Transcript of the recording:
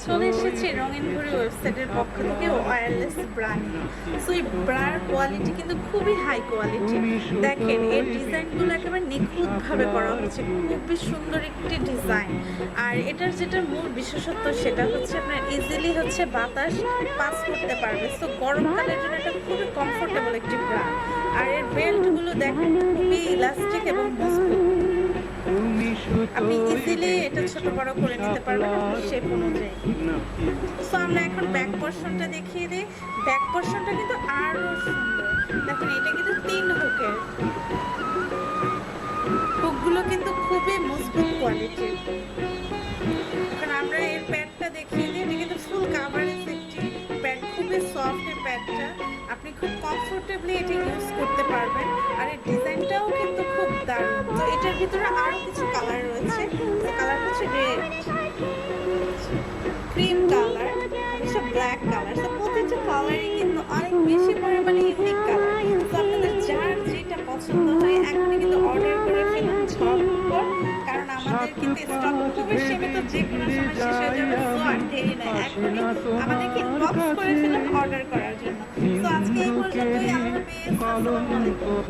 চলে এসেছি রঙিন ঘড়ি ওয়েবসাইটের পক্ষ থেকে ওয়্যারলেস ব্রা নিয়ে। সো এই ব্রার কোয়ালিটি কিন্তু খুবই হাই কোয়ালিটি। দেখেন এর ডিজাইনগুলো একেবারে নিখুঁতভাবে করা হচ্ছে, খুবই সুন্দর একটি ডিজাইন। আর এটার যেটা মূল বিশেষত্ব সেটা হচ্ছে আপনার ইজিলি হচ্ছে বাতাস পাস করতে পারবে। সো গরমকালের জন্য এটা খুবই কমফোর্টেবল একটি ব্রা। আর এর বেল্টগুলো দেখেন খুবই ইলাস্টিক এবং মজবুত। আপনি ইজিলি এটা ছোট বড় করে নিতে পারবেন আপনার শেপ অনুযায়ী। সো আমরা এখন ব্যাক পোর্শনটা দেখিয়ে দিই। ব্যাক পোর্শনটা কিন্তু আরো সুন্দর। দেখুন এটা কিন্তু 3 হুকের। হুকগুলো কিন্তু খুবই মজবুত কোয়ালিটির। এখন আমরা এর প্যাডটা দেখিয়ে দিই। এটা কিন্তু ফুল কাভারেজ একটি প্যাড, খুবই সফট এই প্যাডটা। আপনি খুব কমফোর্টেবলি এটা ইউজ করতে পারবেন। আর এর ডিজাইনটাও কিন্তু খুব দারুণ। তো এটার ভিতরে আরো কিছু কালার রয়েছে। কালার হচ্ছে রেড, ক্রিম কালার, হচ্ছে ব্ল্যাক কালার। তো প্রত্যেকটা কালারই কিন্তু অনেক বেশি পরিমাণে ইউনিক কালার। তো আপনাদের যার যেটা পছন্দ হয় এখনই কিন্তু অর্ডার করে ফেলুন ঝটপট, কারণ আমাদের কিন্তু স্টক খুবই সীমিত, যে কোনো সময় শেষ হয়ে যাবে। সো আর দেরি নাই, এখনই আমাদেরকে ইনবক্স করে ফেলুন অর্ডার করার জন্য। তো আজকে এই পর্যন্তই। আল্লাহ হাফেজ, আসসালামু আলাইকুম।